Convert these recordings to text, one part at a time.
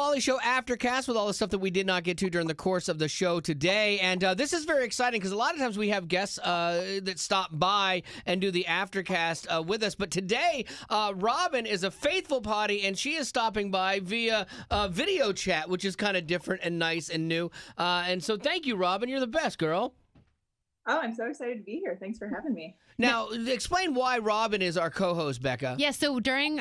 Wally Show Aftercast with all the stuff that we did not get to during the course of the show today. And this is very exciting because a lot of times we have guests that stop by and do the Aftercast with us. But today, Robin is a faithful potty, and she is stopping by via video chat, which is kind of different and nice and new. And so thank you, Robin. You're the best, girl. Oh, I'm so excited to be here. Thanks for having me. Now, explain why Robin is our co-host, Becca. Yeah, so during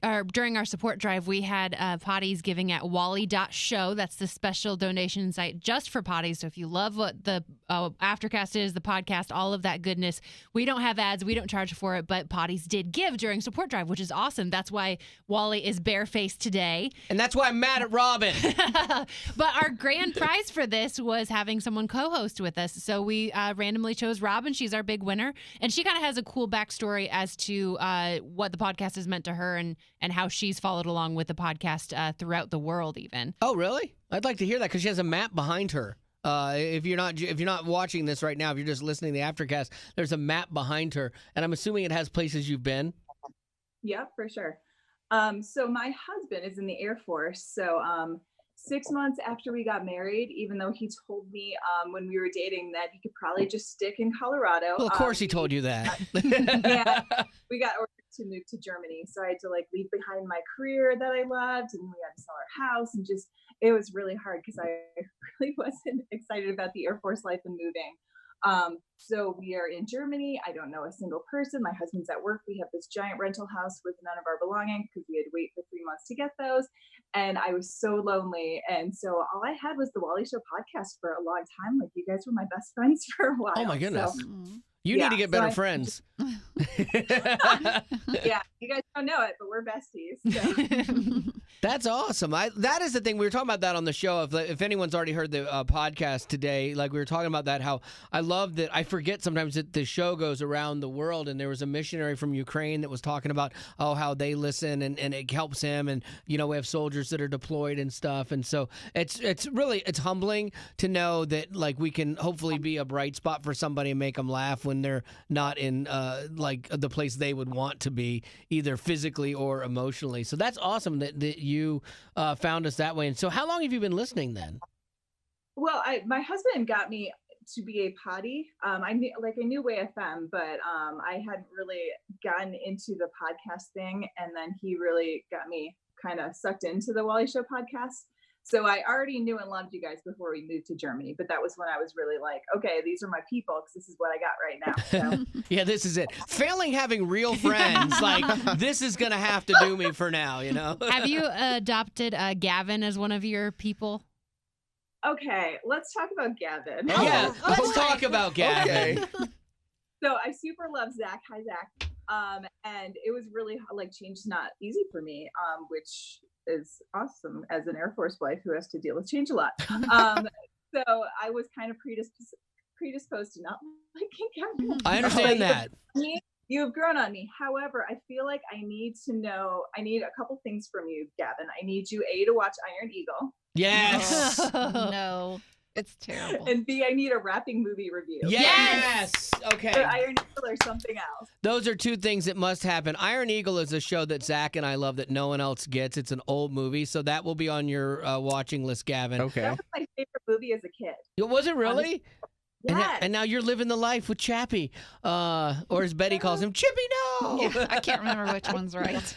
our support drive, we had potties giving at wally.show. That's the special donation site just for potties. So if you love what the Aftercast is, the podcast, all of that goodness, we don't have ads, we don't charge for it, but potties did give during support drive, which is awesome. That's why Wally is barefaced today. And that's why I'm mad at Robin. But our grand prize for this was having someone co-host with us. So we randomly chose Robin. She's our big winner. And she kind of has a cool backstory as to what the podcast has meant to her and how she's followed along with the podcast throughout the world even. Oh, really? I'd like to hear that because she has a map behind her. If you're not watching this right now, if you're just listening to the Aftercast, there's a map behind her. And I'm assuming it has places you've been. Yeah, for sure. So my husband is in the Air Force. So 6 months after we got married, even though he told me when we were dating that he could probably just stick in Colorado. Well, of course he told you that. Yeah, we got ordered to move to Germany. So I had to leave behind my career that I loved, and we had to sell our house, and it was really hard because I really wasn't excited about the Air Force life and moving. So we are in Germany. I don't know a single person. My husband's at work. We have this giant rental house with none of our belongings because we had to wait for 3 months to get those. And I was so lonely. And so all I had was the Wally Show podcast for a long time. You guys were my best friends for a while. Oh my goodness. So, you need to get better friends. Yeah, you guys don't know it, but we're besties. So. That's awesome. That is the thing. We were talking about that on the show. If anyone's already heard the podcast today, we were talking about that, how I love that. I forget sometimes that the show goes around the world, and there was a missionary from Ukraine that was talking about how they listen and it helps him. And, we have soldiers that are deployed and stuff. And so it's really humbling to know that we can hopefully be a bright spot for somebody and make them laugh when they're not in the place they would want to be, either physically or emotionally. So that's awesome that you found us that way. And so how long have you been listening then? Well, my husband got me to be a potty. I knew Way FM, but I hadn't really gotten into the podcast thing. And then he really got me kind of sucked into the Wally Show podcast. So I already knew and loved you guys before we moved to Germany, but that was when I was really okay, these are my people because this is what I got right now. So. Yeah, this is it. Failing having real friends, this is going to have to do me for now, Have you adopted Gavin as one of your people? Okay, let's talk about Gavin. Yeah, let's talk about Gavin. Okay. So I super love Zach. Hi, Zach. And it was really change is not easy for me, which is awesome as an Air Force wife who has to deal with change a lot. So I was kind of predisposed to not liking Gavin. I understand that. You have grown on me. However, I feel like I need a couple things from you, Gavin. I need you, A, to watch Iron Eagle. Yes. Oh, no. It's terrible. And B, I need a rapping movie review. Yes! Okay. Or Iron Eagle or something else. Those are two things that must happen. Iron Eagle is a show that Zach and I love that no one else gets. It's an old movie, so that will be on your watching list, Gavin. Okay. That was my favorite movie as a kid. Was it really? Yes. And now you're living the life with Chappie. Or as Betty calls him, Chippy, no! Yeah, I can't remember which one's right.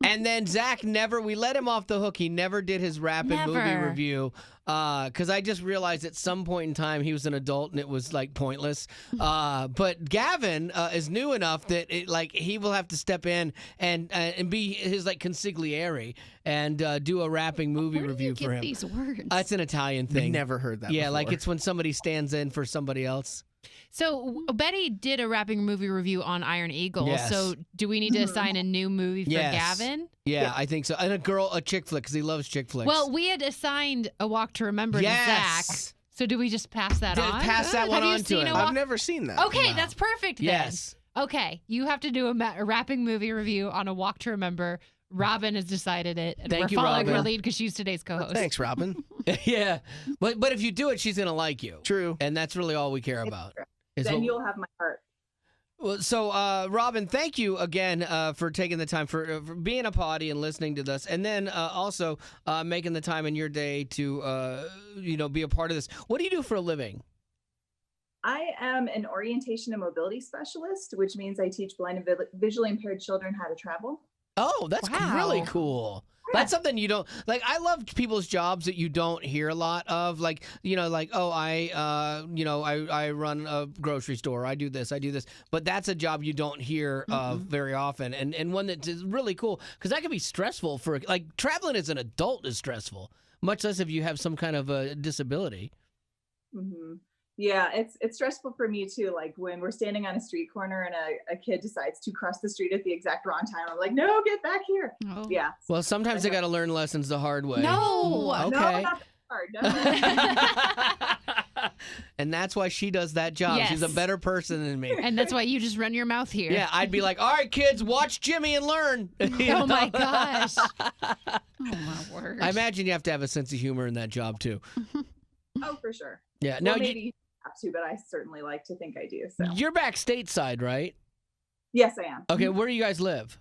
And then Zach we let him off the hook. He never did his rapid movie review because I just realized at some point in time he was an adult and it was pointless. But Gavin is new enough that he will have to step in and be his consigliere and do a rapping movie review for him. These words? It's an Italian thing. Never heard that. Yeah, before. it's when somebody stands in for somebody else. So Betty did a rapping movie review on Iron Eagle. Yes. So do we need to assign a new movie for Gavin? Yeah, I think so. And a chick flick because he loves chick flicks. Well, we had assigned A Walk to Remember to Zach. So do we just pass that on? Pass that one on to him. I've never seen that. Okay, that's perfect then. Yes. Okay, you have to do a rapping movie review on A Walk to Remember. Robin has decided it. And Thank you, we're following Robin. her lead because she's today's co-host. Thanks, Robin. Yeah. But if you do it, she's going to like you. True. And that's really all we care about. Then you'll have my heart. Well, so, Robin, thank you again for taking the time for being a potty and listening to this, and then also making the time in your day to, be a part of this. What do you do for a living? I am an orientation and mobility specialist, which means I teach blind and visually impaired children how to travel. Oh, that's Wow. really cool. That's something you don't like. I love people's jobs that you don't hear a lot of. I run a grocery store. I do this. But that's a job you don't hear of very often, and one that is really cool because that can be stressful for like traveling as an adult is stressful, much less if you have some kind of a disability. Mm-hmm. Yeah, it's stressful for me too. Like when we're standing on a street corner and a kid decides to cross the street at the exact wrong time, I'm like, no, get back here. Oh. Yeah. Well, sometimes they got to learn lessons the hard way. No. Okay. No, not that hard. No. And that's why she does that job. Yes. She's a better person than me. And that's why you just run your mouth here. Yeah, I'd be like, all right, kids, watch Jimmy and learn. Oh, my gosh. Oh my word. I imagine you have to have a sense of humor in that job, too. Oh, for sure. Yeah. Well, Now, maybe you have to, but I certainly like to think I do. So you're back stateside, right? yes, I am. Okay, where do you guys live?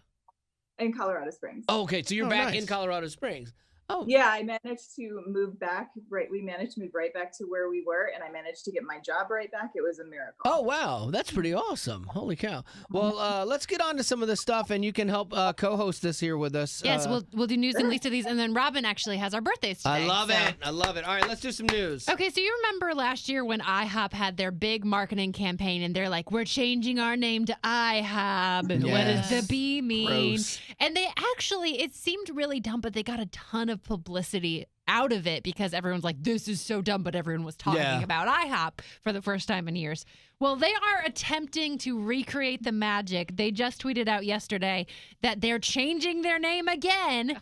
In Colorado Springs. Oh, okay, so you're back nice. in Colorado Springs. Oh, Yeah, I managed to move back. Right, we managed to move right back to where we were, and I managed to get my job right back. It was a miracle. Oh, wow. That's pretty awesome. Holy cow. Well, let's get on to some of the stuff, and you can help co-host this here with us. Yes, we'll do news and least of these, and then Robin actually has our birthdays today. I love so- it. I love it. All right, let's do some news. Okay, so you remember last year when IHOP had their big marketing campaign, and they're like, "We're changing our name to IHOP." What does the B mean? Gross. And they actually, it seemed really dumb, but they got a ton of publicity out of it because everyone's like, "This is so dumb," but everyone was talking about IHOP for the first time in years. Well, they are attempting to recreate the magic. They just tweeted out yesterday that they're changing their name again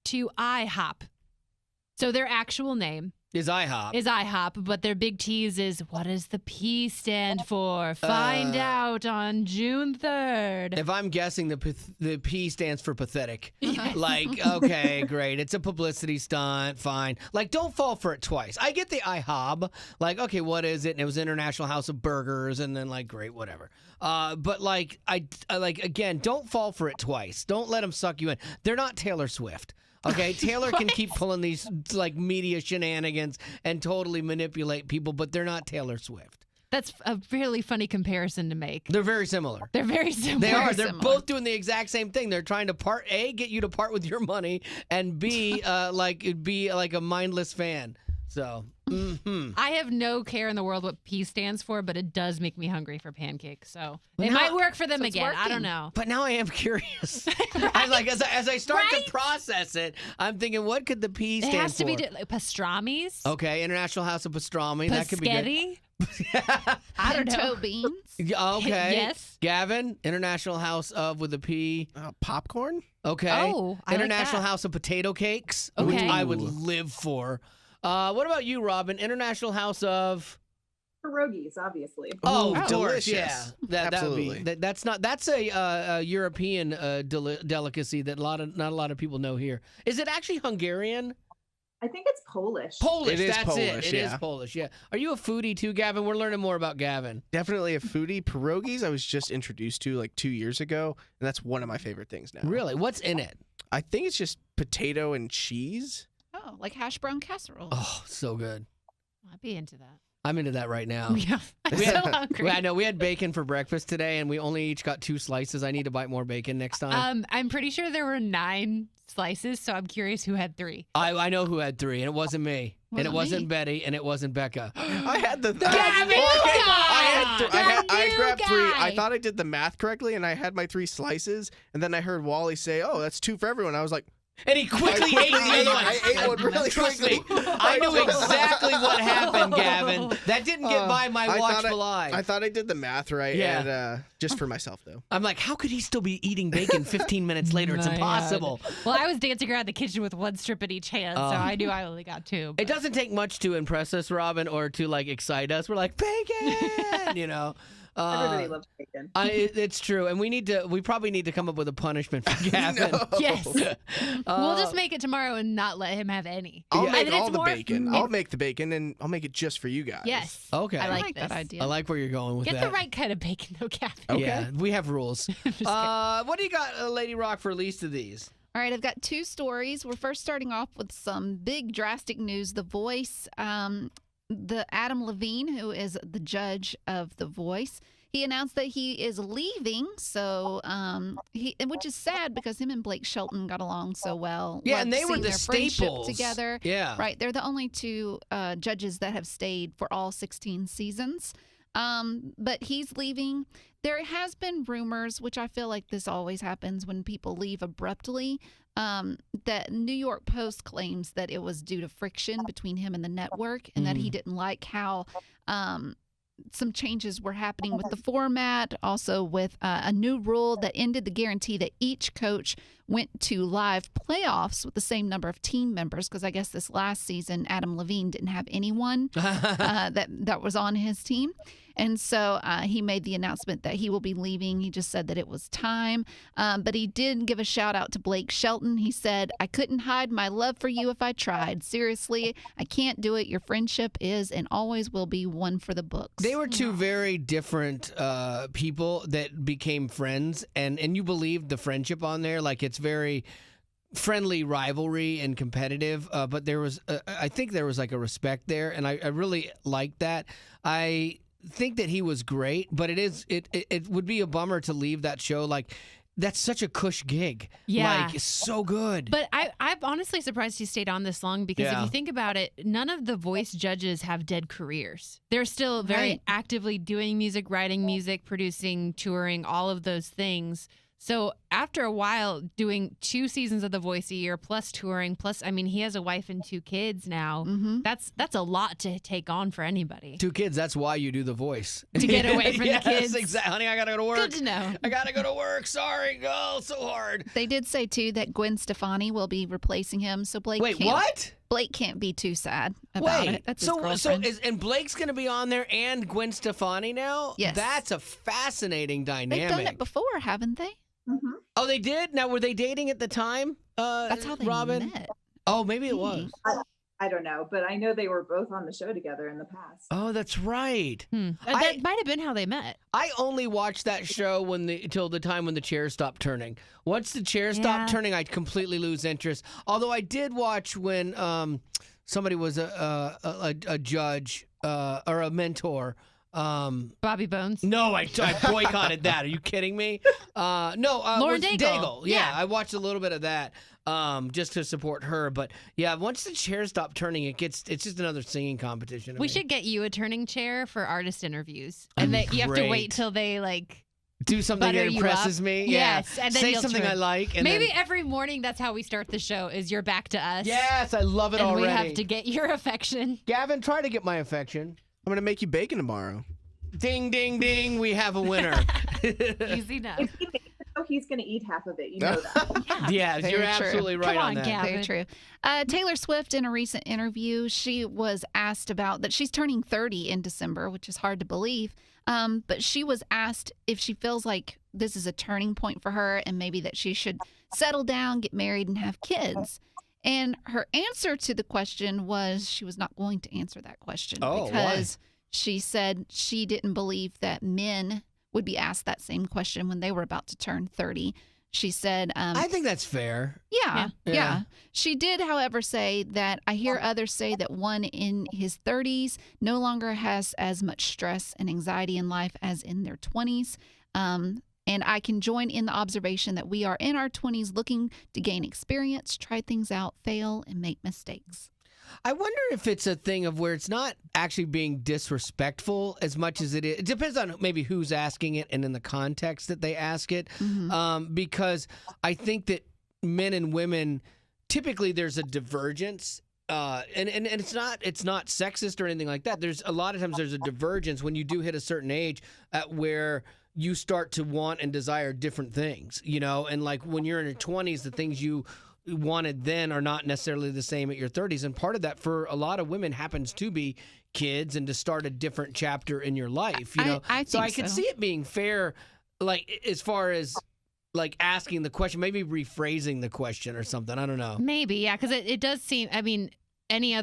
to IHOP. So their actual name Is IHOP. is IHOP, but their big tease is, what does the P stand for? Find out on June 3rd. If I'm guessing, the P stands for pathetic. Like, okay, great. It's a publicity stunt. Fine. Like, don't fall for it twice. I get the IHOB. Like, okay, what is it? And it was International House of Burgers. And then, like, great, whatever. But, like, I again, don't fall for it twice. Don't let them suck you in. They're not Taylor Swift. Okay, Taylor can keep pulling these, like, media shenanigans and totally manipulate people, but they're not Taylor Swift. That's a really funny comparison to make. They're very similar. They're very similar. They are. They're similar. both doing the exact same thing. They're trying to get you to part with your money, and be like a mindless fan. So, I have no care in the world what P stands for, but it does make me hungry for pancakes. So it Well, might work for them so it's again. I don't working. know. But now I am curious. I like as I start to process it, I'm thinking, what could the P It stand has to for? be like pastrami's. Okay, International House of Pastrami. That could be good. Paschetti? I don't know. Pinto beans. Yeah, okay. Yes. Gavin, International House of with a P. Popcorn? Okay. Oh, I like International that. House of Potato Cakes, which Okay. I would live for. What about you, Robin? International House of Pierogies, obviously. Oh, Ooh, of course, delicious. yeah. That would Absolutely. be that's a European delicacy that not a lot of people know here. Is it actually Hungarian? I think it's Polish. Polish. It is that's Polish, it. It is yeah. Polish. Yeah. Are you a foodie too, Gavin? We're learning more about Gavin. Definitely a foodie. Pierogies I was just introduced to like 2 years ago, and that's one of my favorite things now. Really? What's in it? I think it's just potato and cheese. Oh, like hash brown casserole. Oh, so good. I'd be into that. I'm into that right now. Yeah. I'm We so had- hungry. I know we had bacon for breakfast today, and we only each got 2 slices. I need to bite more bacon next time. I'm pretty sure there were 9 slices, so I'm curious who had 3. I know who had 3, and it wasn't me, and it Wasn't wasn't me. Betty, and it wasn't Becca. I had the Gavin, I grabbed 3. guy. I thought I did the math correctly, and I had my 3 slices, and then I heard Wally say, "Oh, that's 2 for everyone." I was like, And he quickly ate the other one. I ate one really Trust me, quickly. I knew exactly what happened, Gavin. That didn't get by my I thought watchful eye. I thought I did the math right, Yeah. and just for myself though. I'm like, how could he still be eating bacon 15 minutes later? It's My impossible. Well, I was dancing around the kitchen with 1 strip in each hand, so I knew I only got 2. It doesn't take much to impress us, Robin, or to like excite us. We're like, bacon, you know. Everybody loves bacon. It's true, and we probably need to come up with a punishment for Gavin. No. Yes. We'll just make it tomorrow and not let him have any. I'll Yeah. make And all it's the more- bacon. I'll make the bacon, and I'll make it just for you guys. Yes. Okay. I like that this. idea. I like where you're going with Get that. the right kind of bacon, though, Gavin. Okay. Yeah, we have rules. Just kidding. What do you got, Lady Rock, for least of these? All right, I've got 2 stories. We're first starting off with some big drastic news. The Voice, the Adam Levine, who is the judge of The Voice, he announced that he is leaving. So which is sad because him and Blake Shelton got along so well. Yeah, Loved and they were seeing the their friendship staples together. Yeah. Right, they're the only 2 judges that have stayed for all 16 seasons. But he's leaving. There has been rumors, which I feel like this always happens when people leave abruptly, that New York Post claims that it was due to friction between him and the network, and that he didn't like how some changes were happening with the format, also with a new rule that ended the guarantee that each coach went to live playoffs with the same number of team members, because I guess this last season Adam Levine didn't have anyone that was on his team. And so he made the announcement that he will be leaving. He just said that it was time. But he did give a shout out to Blake Shelton. He said, "I couldn't hide my love for you if I tried. Seriously, I can't do it. Your friendship is and always will be one for the books." They were 2 very different people that became friends, and you believed the friendship on there. Like, it's very friendly rivalry and competitive, but there was, I think there was like a respect there, and I really liked that. I think that he was great, but it would be a bummer to leave that show. Like, that's such a cush gig. Yeah. Like, it's so good. But I'm honestly surprised he stayed on this long because if you think about it, none of the Voice judges have dead careers. They're still very Right. actively doing music, writing music, producing, touring, all of those things. So after a while, doing 2 seasons of The Voice a year, plus touring, plus, I mean, he has a wife and 2 kids now. Mm-hmm. That's a lot to take on for anybody. 2 kids, that's why you do The Voice. To get away from the Yes, kids. exactly. Honey, I gotta go to work. Good to know. I gotta go to work. Sorry, go so hard. They did say too that Gwen Stefani will be replacing him, so Blake Wait, can't, what? Blake can't be too sad about Wait, it. That's his so girlfriend. and Blake's gonna be on there and Gwen Stefani now? Yes. That's a fascinating dynamic. They've done it before, haven't they? Mhm. Oh, they did? Now, were they dating at the time? That's how they Robin? met. Oh, maybe it was. I don't know, but I know they were both on the show together in the past. Oh, that's right. That might have been how they met. I only watched that show till the time when the chairs stopped turning. Once the chairs stopped Yeah. turning, I'd completely lose interest. Although I did watch when somebody was a judge or a mentor. Bobby Bones. No, I boycotted that. Are you kidding me? No, Lauren was Daigle. Yeah, Yeah. I watched a little bit of that just to support her. But yeah, once the chairs stop turning, it's just another singing competition. to We me. should get you a turning chair for artist interviews, and that you have to Great. wait till they like do something butter that you impresses up. me. Yes, yeah. and then say you'll something turn. I like. And maybe then, every morning. That's how we start the show. Is you're back to us. yes, I love it and already. we have to get your affection. Gavin, try to get my affection. I'm gonna make you bacon tomorrow. Ding, ding, ding. We have a winner. Easy enough. If he makes it, though, he's going to eat half of it. You know that. Yes, Very you're true. absolutely right Come on on, that. Gavin. Very true. Taylor Swift, in a recent interview, she was asked about that she's turning 30 in December, which is hard to believe. But she was asked if she feels like this is a turning point for her and maybe that she should settle down, get married, and have kids. And her answer to the question was she was not going to answer that question Oh, because she said she didn't believe that men would be asked that same question when they were about to turn 30. She said, I think that's fair. yeah. Yeah. She did, however, say that I hear others say that one in his 30s no longer has as much stress and anxiety in life as in their 20s. And I can join in the observation that we are in our 20s looking to gain experience, try things out, fail, and make mistakes. I wonder if it's a thing of where it's not actually being disrespectful as much as it is. It depends on maybe who's asking it and in the context that they ask it. Because I think that men and women, typically there's a divergence. And it's not sexist or anything like that. There's a lot of times there's a divergence when you do hit a certain age at where you start to want and desire different things, you know? And like when you're in your 20s, the things you wanted then are not necessarily the same at your 30s. And part of that for a lot of women happens to be kids and to start a different chapter in your life, you know? I So think I could see it being fair, like as far as like asking the question, maybe rephrasing the question or something. I don't know. Maybe, yeah, because it does seem, I mean, any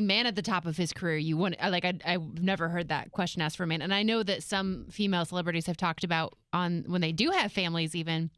man at the top of his career, you wouldn't, like, I've never heard that question asked for a man. And I know that some female celebrities have talked about on when they do have families, even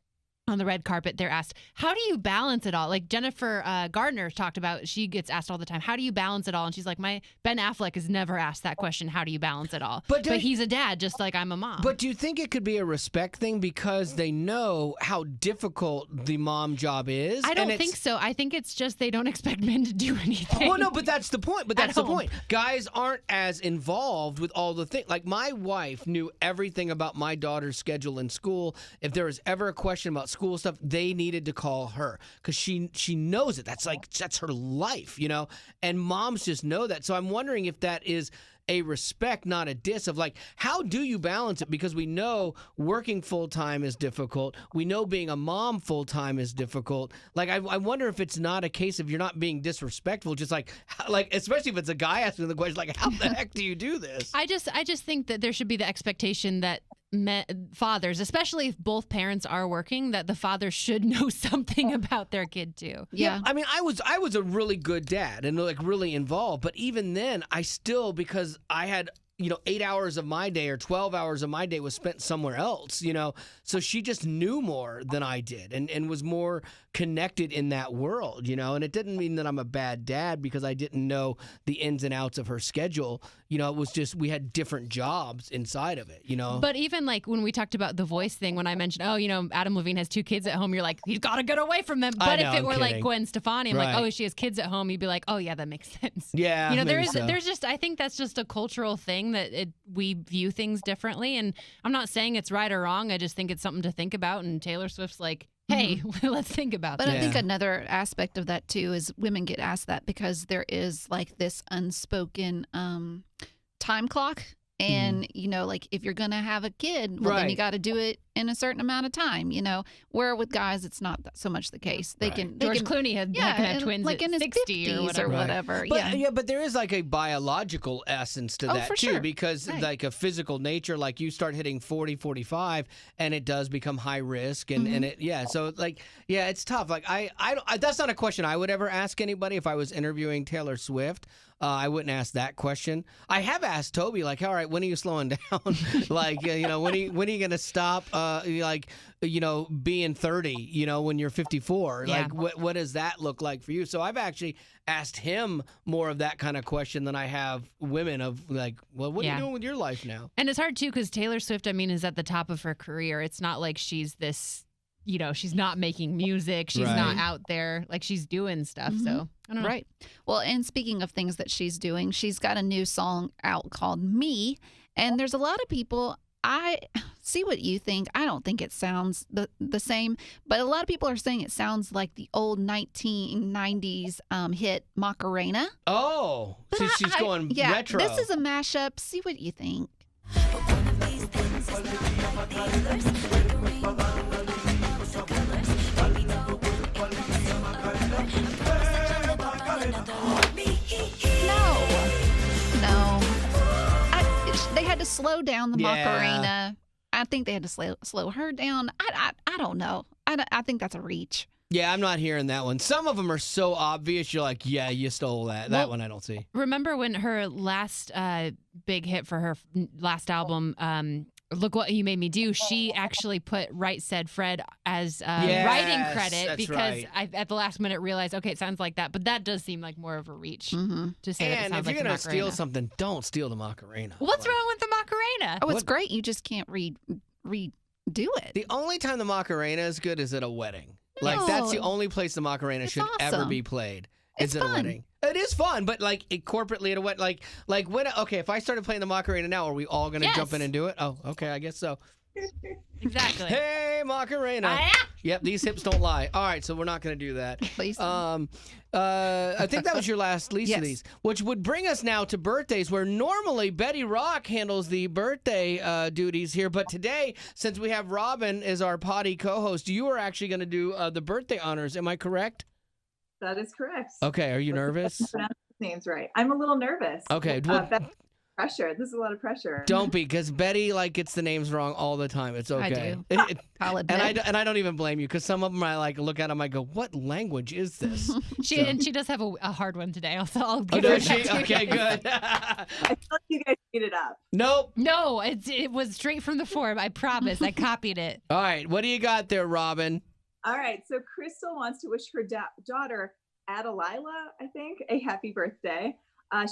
on the red carpet, they're asked, how do you balance it all? Like Jennifer Gardner talked about, she gets asked all the time, how do you balance it all? And she's like, Ben Affleck has never asked that question, how do you balance it all? But he's a dad, just like I'm a mom. But do you think it could be a respect thing because they know how difficult the mom job is? I don't think so. I think it's just they don't expect men to do anything. Well, no, but that's the point. But that's the point. Guys aren't as involved with all the things. Like my wife knew everything about my daughter's schedule in school. If there was ever a question about school stuff, they needed to call her because she knows it. That's her life, you know. And moms just know that. So I'm wondering if that is a respect, not a diss of like, how do you balance it? Because we know working full time is difficult. We know being a mom full time is difficult. Like, I wonder if it's not a case of you're not being disrespectful, just like especially if it's a guy asking the question, like, how the heck do you do this? I just think that there should be the expectation that fathers, especially if both parents are working, that the father should know something about their kid too. Yeah. I mean, I was a really good dad and like really involved, but even then I still, because I had 8 hours of my day or 12 hours of my day was spent somewhere else, so she just knew more than I did and was more connected in that world, and it didn't mean that I'm a bad dad because I didn't know the ins and outs of her schedule. It was just we had different jobs inside of it, But even like when we talked about the voice thing, when I mentioned, Adam Levine has 2 kids at home, you're like, he's got to get away from them. But if it were like Gwen Stefani, I'm like, oh, she has kids at home, you'd be like, oh yeah, that makes sense. Yeah. There's just, I think that's just a cultural thing that we view things differently. And I'm not saying it's right or wrong. I just think it's something to think about. And Taylor Swift's like, hey, let's think about that. But I think another aspect of that too is women get asked that because there is like this unspoken time clock. And, like if you're going to have a kid, well, then you got to do it in a certain amount of time, where with guys, it's not so much the case. George Clooney can have twins like at in his 60 50s or whatever. But, but there is like a biological essence to that for too, sure. because like a physical nature, like you start hitting 40, 45 and it does become high risk. And it, so like, it's tough. Like I that's not a question I would ever ask anybody if I was interviewing Taylor Swift. I wouldn't ask that question. I have asked Toby, like, all right, when are you slowing down? Like, when are you going to stop, being 30, when you're 54? Yeah. Like, what does that look like for you? So I've actually asked him more of that kind of question than I have women of like, well, what are you doing with your life now? And it's hard, too, because Taylor Swift, I mean, is at the top of her career. It's not like she's this... she's not making music. She's not out there. Like, she's doing stuff. So, I don't know. Right. Well, and speaking of things that she's doing, she's got a new song out called Me. And there's a lot of people, I see what you think. I don't think it sounds the same. But a lot of people are saying it sounds like the old 1990s hit Macarena. Oh. So she's going retro. This is a mashup. See what you think. They had to slow down the Macarena. I think they had to slow her down. I don't know. I think that's a reach. Yeah, I'm not hearing that one. Some of them are so obvious. You're like, yeah, you stole that. That one I don't see. Remember when her last big hit for her last album, Look What You Made Me Do, she actually put Right Said Fred as writing credit because I at the last minute realized, okay, it sounds like that. But that does seem like more of a reach to say that it sounds like the Macarena. And if you're going to steal something, don't steal the Macarena. What's wrong with the Macarena? Oh, it's great. You just can't redo it. The only time the Macarena is good is at a wedding. Like, that's the only place the Macarena should ever be played. It's at fun. A wedding. It is fun, but like corporately at a wedding, like when, okay, if I started playing the Macarena now, are we all going to jump in and do it? Oh, okay, I guess so. Exactly. Hey, Macarena. Ah, Yep, these hips don't lie. All right, so we're not going to do that. Please. I think that was your last least of Yes. these, which would bring us now to birthdays, where normally Betty Rock handles the birthday duties here. But today, since we have Robin as our potty co-host, you are actually going to do the birthday honors. Am I correct? That is correct. Okay, are you nervous? Pronounce the names right. I'm a little nervous. Okay, well, Pressure. This is a lot of pressure. don't be, because Betty gets the names wrong all the time. It's okay. do. I'll admit. And I don't even blame you, because some of them I look at them, I go, what language is this? and she does have a hard one today. Also, I'll Oh, give her does she? that too. Okay, good. I feel like you guys made it up. Nope. No, it was straight from the form. I promise. I copied it. All right, what do you got there, Robin? All right. So Crystal wants to wish her daughter, Adelila, I think, a happy birthday.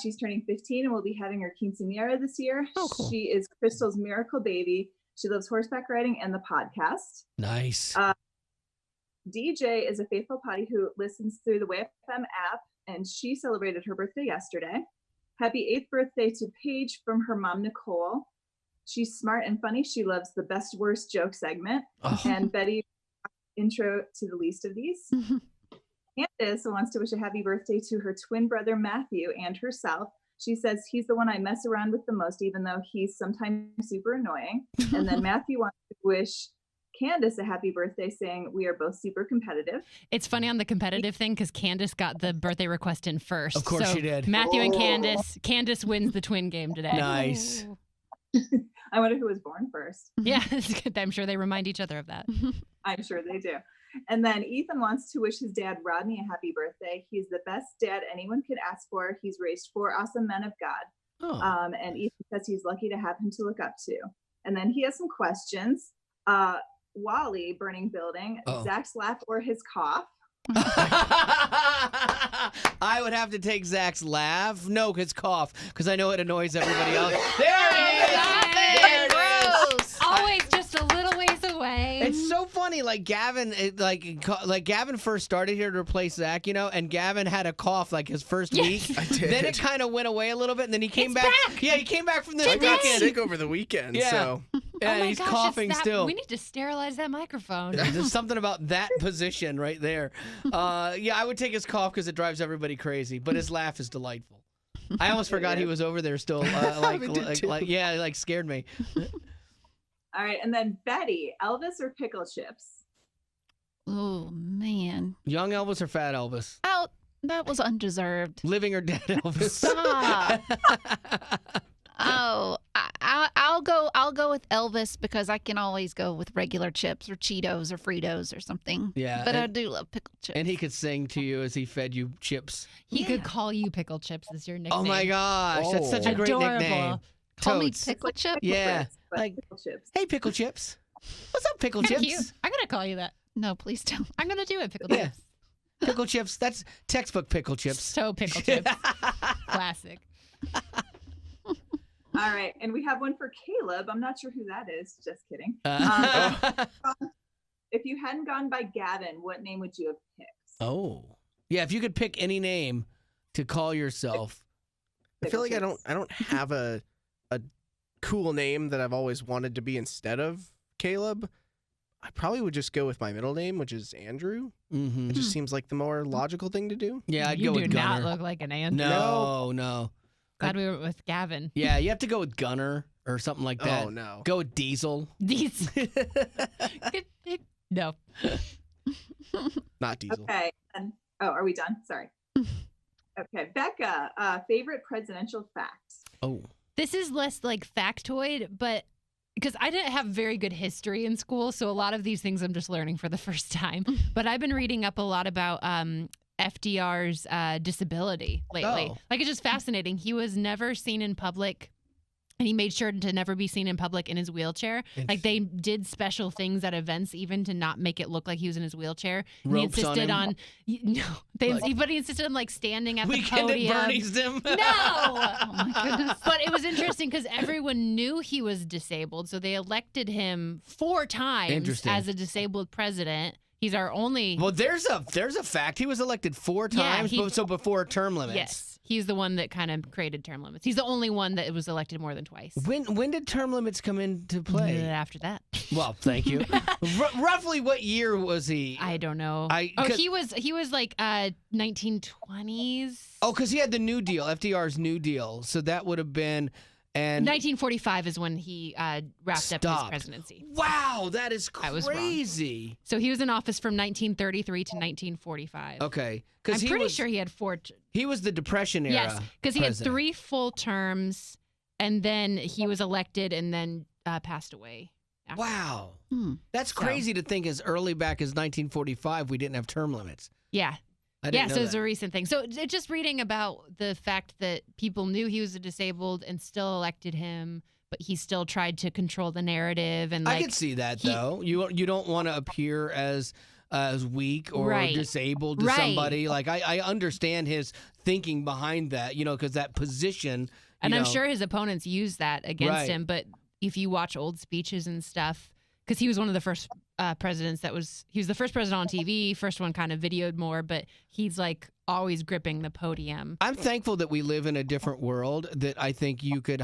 She's turning 15 and will be having her quinceanera this year. Oh, cool. She is Crystal's miracle baby. She loves horseback riding and the podcast. Nice. DJ is a faithful potty who listens through the WayFM app, and she celebrated her birthday yesterday. Happy 8th birthday to Paige from her mom, Nicole. She's smart and funny. She loves the best worst joke segment. Oh. And Betty, intro to the least of these. Candace wants to wish a happy birthday to her twin brother Matthew and herself. She says he's the one I mess around with the most, even though he's sometimes super annoying. And then Matthew wants to wish Candace a happy birthday, saying we are both super competitive. It's funny on the competitive thing because Candace got the birthday request in first. Of course so she did. Matthew and Candace wins the twin game today. Nice. I wonder who was born first. Yeah, it's good. I'm sure they remind each other of that. I'm sure they do. And then Ethan wants to wish his dad, Rodney, a happy birthday. He's the best dad anyone could ask for. He's raised 4 awesome men of God. Oh. And Ethan says he's lucky to have him to look up to. And then he has some questions. Wally, burning building, Oh. Zach's laugh or his cough. I would have to take Zach's laugh. No, his cough, because I know it annoys everybody else. There it is. There it is. Always just a little ways away. It's so funny. Like Gavin, Gavin first started here to replace Zach, and Gavin had a cough like his first week. I did. Then it kind of went away a little bit, and then he came back. Yeah, he came back from this I got weekend. sick over the weekend, Yeah. so Yeah, oh my he's gosh, coughing it's that, still. We need to sterilize that microphone. There's something about that position right there. Yeah, I would take his cough because it drives everybody crazy, but his laugh is delightful. I almost forgot he was over there still. Scared me. All right. And then Betty, Elvis or pickle chips? Oh man. Young Elvis or fat Elvis? Oh, that was undeserved. Living or dead Elvis? Stop. Oh, I'll go with Elvis because I can always go with regular chips or Cheetos or Fritos or something. Yeah, But I and- do love pickle chips. And he could sing to you as he fed you chips. He could call you Pickle Chips as your nickname. Oh my gosh, that's such a Oh. great Adorable. nickname. Call me Totes. pickle chip. Yeah, Fritz, but like- pickle chips. Hey, Pickle Chips. What's up, Pickle Kinda Chips? cute. I'm gonna call you that. No, please don't. I'm gonna do it, Pickle Yeah. Chips. Pickle Chips. That's textbook Pickle Chips. So Pickle Chips. Classic. All right. And we have one for Caleb. I'm not sure who that is. Just kidding. If you hadn't gone by Gavin, what name would you have picked? Oh, yeah. If you could pick any name to call yourself, I feel like I Pickle don't have a cool name that I've always wanted to be instead of Caleb. I probably would just go with my middle name, which is Andrew. mm-hmm. It just seems like the more logical thing to do. Yeah, I'd you go do with not Gunner. look like an ant. No. Glad we were with Gavin. Yeah, you have to go with Gunner or something like that. Oh no. Go with Diesel. These. No. Not Diesel. Okay. And, are we done? Sorry. Okay. Becca, favorite presidential fact? Oh. This is less like factoid, but because I didn't have very good history in school, so a lot of these things I'm just learning for the first time. But I've been reading up a lot about FDR's disability lately. Oh. Like, it's just fascinating. He was never seen in public, and he made sure to never be seen in public in his wheelchair. Like, they did special things at events even to not make it look like he was in his wheelchair. And Ropes he on insisted him? but he insisted on like standing at the Weekend at podium. Bernie's them. No. Oh my goodness. But it was interesting because everyone knew he was disabled, so they elected him 4 times Interesting. as a disabled president. He's our only. Well, there's a fact. He was elected 4 times, so before term limits. Yes, he's the one that kind of created term limits. He's the only one that was elected more than twice. When did term limits come into play? After that. Well, thank you. Roughly what year was he? I don't know. He was like 1920s. Oh, because he had the New Deal, FDR's New Deal. So that would have been. And 1945 is when he wrapped up his presidency. Wow, that is crazy. So he was in office from 1933 to 1945. Okay. I'm pretty sure he had 4. He was the Depression era. Yes, because he had 3 full terms, and then he was elected and then passed away. Wow. That's crazy to think as early back as 1945 we didn't have term limits. Yeah. So it's a recent thing. So just reading about the fact that people knew he was disabled and still elected him, but he still tried to control the narrative. And I could see that though. You don't want to appear as weak or disabled to somebody. Like I understand his thinking behind that. Because that position. And I'm sure his opponents used that against him. But if you watch old speeches and stuff, because he was one of the first presidents he was the first president on TV, first one kind of videoed more, but he's like always gripping the podium. I'm thankful that we live in a different world, that I think you could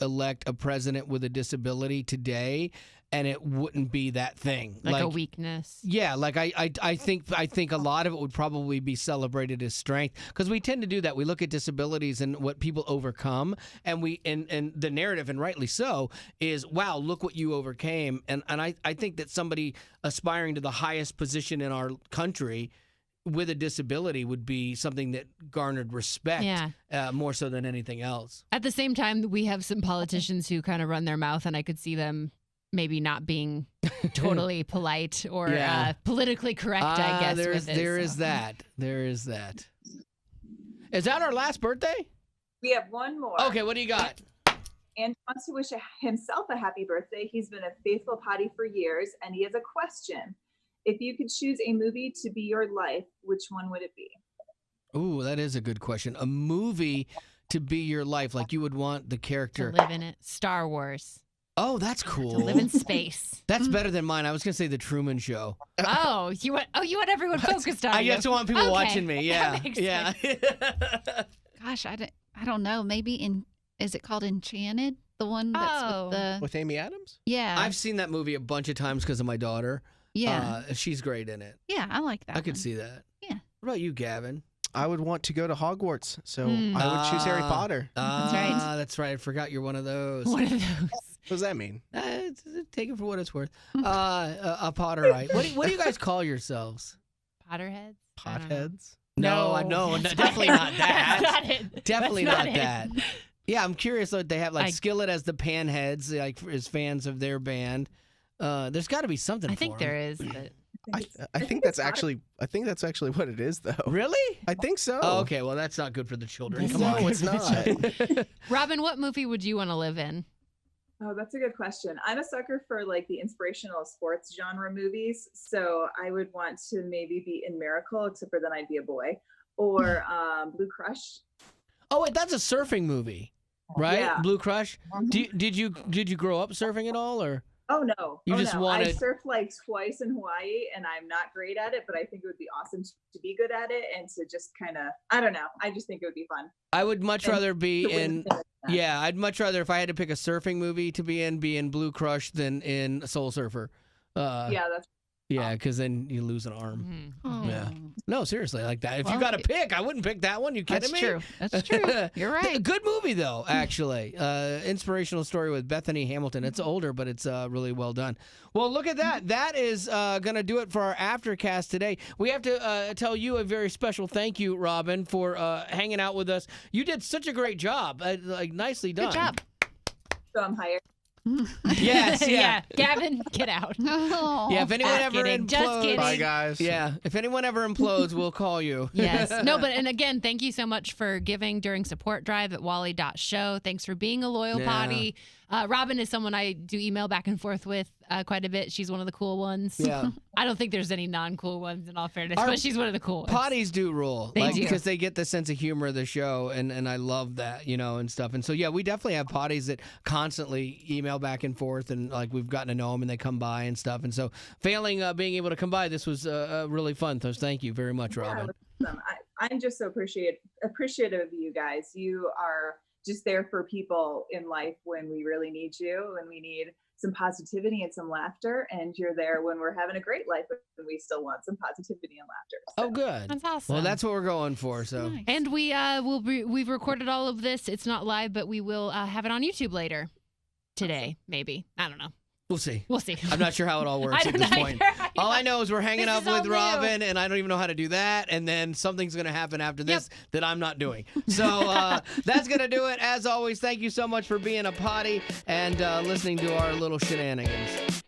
elect a president with a disability today and it wouldn't be that thing. Like a weakness. Yeah, like I think a lot of it would probably be celebrated as strength, because we tend to do that. We look at disabilities and what people overcome, and and the narrative, and rightly so, is, wow, look what you overcame. And I think that somebody aspiring to the highest position in our country with a disability would be something that garnered respect more so than anything else. At the same time, we have some politicians who kind of run their mouth, and I could see them maybe not being totally polite or politically correct, I guess. There is that. Is that our last birthday? We have one more. Okay, what do you got? And wants to wish himself a happy birthday. He's been a faithful potty for years, and he has a question. If you could choose a movie to be your life, which one would it be? Ooh, that is a good question. A movie to be your life, like you would want the character to live in it. Star Wars. Oh, that's cool. To live in space. That's better than mine. I was going to say The Truman Show. Oh, you want everyone focused on you. I just want people watching me. Yeah. Yeah. Gosh, I don't know. Maybe is it called Enchanted? The one that's with Amy Adams? Yeah. I've seen that movie a bunch of times because of my daughter. Yeah. She's great in it. Yeah, I like that. I could see that. Yeah. What about you, Gavin? I would want to go to Hogwarts, so I would choose Harry Potter. That's right. That's right. I forgot you're one of those. One of those. What does that mean? Take it for what it's worth. A Potterite. What do you guys call yourselves? Potterheads? Potheads? No, definitely not that. That's not it. Definitely That's not not that. Yeah, I'm curious though. They have like Skillet as the Panheads, like as fans of their band. There's got to be something. I think for 'em. there is. But... I think that's actually what it is though. Really? I think so. Oh, okay, well that's not good for the children. Come No, on. it's not. Robin, what movie would you want to live in? Oh, that's a good question. I'm a sucker for like the inspirational sports genre movies. So I would want to maybe be in Miracle, except for then I'd be a boy, or Blue Crush. Oh wait, that's a surfing movie, right? Yeah. Blue Crush. Did you grow up surfing at all, or? Oh no! You just wanted... I surfed like twice in Hawaii, and I'm not great at it, but I think it would be awesome to be good at it and to just kind of, I don't know. I just think it would be fun. I would much rather be in. Yeah, I'd much rather, if I had to pick a surfing movie to be in Blue Crush than in Soul Surfer. Yeah, that's. Yeah, because then you lose an arm. Mm-hmm. Yeah. No, seriously, like that. If you got to pick, I wouldn't pick that one. You kidding me? That's true. You're right. Good movie, though, actually. Inspirational story with Bethany Hamilton. It's older, but it's really well done. Well, look at that. That is going to do it for our Aftercast today. We have to tell you a very special thank you, Robin, for hanging out with us. You did such a great job. Nicely done. Good job. So I'm hired. Yes, yeah. Gavin, get out. Yeah, if anyone ever implodes, just kidding. Bye, guys. Yeah, if anyone ever implodes, we'll call you. Yes. No, but and again, thank you so much for giving during support drive at wally.show. Thanks for being a loyal potty. Robin is someone I do email back and forth with quite a bit. She's one of the cool ones. Yeah. I don't think there's any non-cool ones in all fairness, Our but she's one of the cool ones. Poddies do rule. They do. Because they get the sense of humor of the show, and I love that, and stuff. And so, yeah, we definitely have Poddies that constantly email back and forth, and like we've gotten to know them, and they come by and stuff. And so, failing being able to come by, this was really fun. So thank you very much, Robin. I'm just so appreciative of you guys. You are just there for people in life when we really need you, when we need some positivity and some laughter, and you're there when we're having a great life and we still want some positivity and laughter. So. Oh, good. That's awesome. Well, that's what we're going for. So, Nice. And we've recorded all of this. It's not live, but we will have it on YouTube later today, maybe. I don't know. we'll see. We'll see. I'm not sure how it all works at this point. All I know is we're hanging This up is all with new. Robin, and I don't even know how to do that. And then something's going to happen after this that I'm not doing. So that's going to do it. As always, thank you so much for being a potty and listening to our little shenanigans.